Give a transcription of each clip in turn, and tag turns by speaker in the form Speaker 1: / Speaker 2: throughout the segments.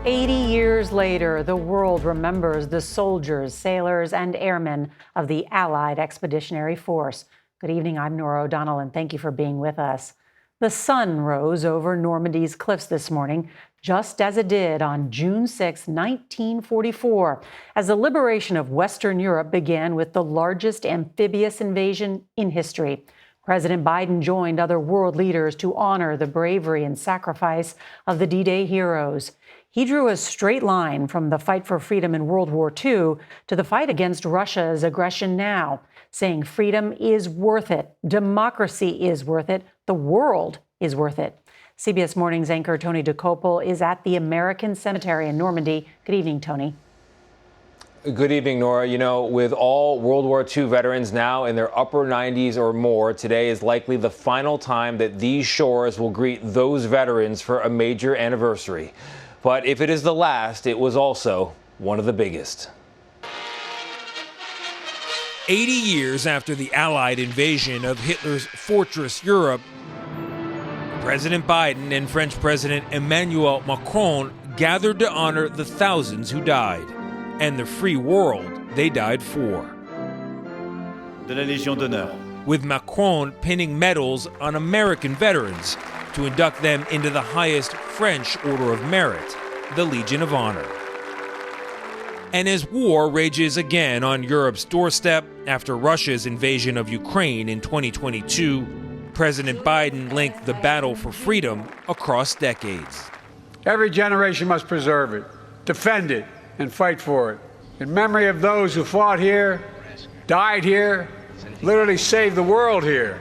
Speaker 1: 80 years later, the world remembers the soldiers, sailors, and airmen of the Allied Expeditionary Force. Good evening, I'm Norah O'Donnell, and thank you for being with us. The sun rose over Normandy's cliffs this morning, just as it did on June 6, 1944, as the liberation of Western Europe began with the largest amphibious invasion in history. President Biden joined other world leaders to honor the bravery and sacrifice of the D-Day heroes. He drew a straight line from the fight for freedom in World War II to the fight against Russia's aggression now, saying freedom is worth it, democracy is worth it, the world is worth it. CBS Morning's anchor Tony Dokoupil is at the American Cemetery in Normandy. Good evening, Tony.
Speaker 2: Good evening, Nora. You know, with all World War II veterans now in their upper 90s or more, today is likely the final time that these shores will greet those veterans for a major anniversary. But if it is the last, it was also one of the biggest.
Speaker 3: 80 years after the Allied invasion of Hitler's fortress Europe, President Biden and French President Emmanuel Macron gathered to honor the thousands who died and the free world they died for.
Speaker 4: De la Légion d'honneur.
Speaker 3: With Macron pinning medals on American veterans to induct them into the highest French Order of Merit, the Legion of Honor. And as war rages again on Europe's doorstep after Russia's invasion of Ukraine in 2022, President Biden linked the battle for freedom across decades.
Speaker 5: Every generation must preserve it, defend it, and fight for it. In memory of those who fought here, died here, literally saved the world here.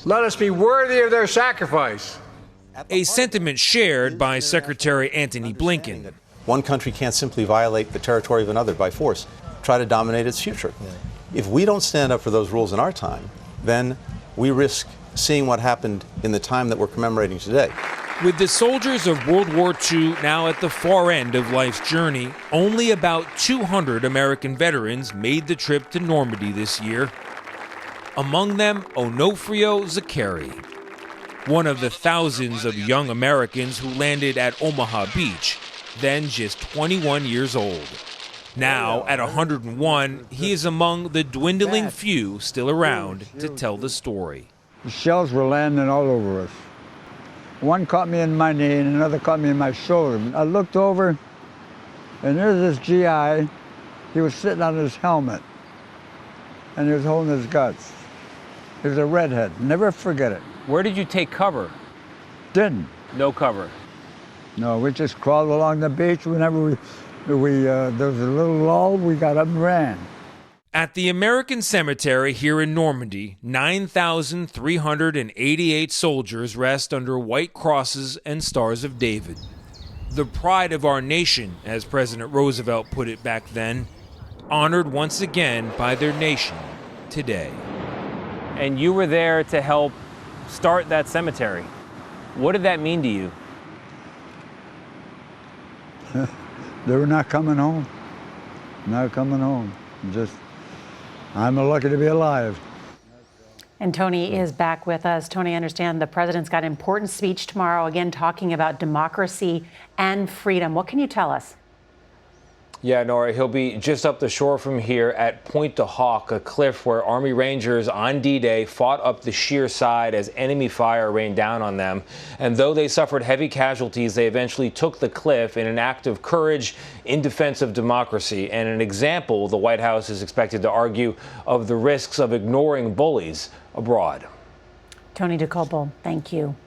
Speaker 5: Let us be worthy of their sacrifice.
Speaker 3: A sentiment shared by Secretary Antony Blinken.
Speaker 6: One country can't simply violate the territory of another by force, try to dominate its future. If we don't stand up for those rules in our time, then we risk seeing what happened in the time that we're commemorating today.
Speaker 3: With the soldiers of World War II now at the far end of life's journey, only about 200 American veterans made the trip to Normandy this year. Among them, Onofrio Zakari, one of the thousands of young Americans who landed at Omaha Beach, then just 21 years old. Now, at 101, he is among the dwindling few still around to tell the story.
Speaker 7: The shells were landing all over us. One caught me in my knee and another caught me in my shoulder. I looked over, and there's this GI. He was sitting on his helmet, and he was holding his guts. He was a redhead. Never forget it.
Speaker 2: Where did you take cover?
Speaker 7: Didn't.
Speaker 2: No cover.
Speaker 7: No, we just crawled along the beach. Whenever there was a little lull, we got up and ran.
Speaker 3: At the American Cemetery here in Normandy, 9,388 soldiers rest under white crosses and stars of David. The pride of our nation, as President Roosevelt put it back then, honored once again by their nation today.
Speaker 2: And you were there to help start that cemetery. What did that mean to you?
Speaker 7: They were not coming home. Not coming home. I'm lucky to be alive.
Speaker 1: And Tony is back with us. Tony, I understand the president's got an important speech tomorrow, again, talking about democracy and freedom. What can you tell us?
Speaker 2: Yeah, Nora, he'll be just up the shore from here at Pointe du Hoc, a cliff where Army Rangers on D-Day fought up the sheer side as enemy fire rained down on them. And though they suffered heavy casualties, they eventually took the cliff in an act of courage in defense of democracy. And an example, the White House is expected to argue, of the risks of ignoring bullies abroad.
Speaker 1: Tony Dokoupil, thank you.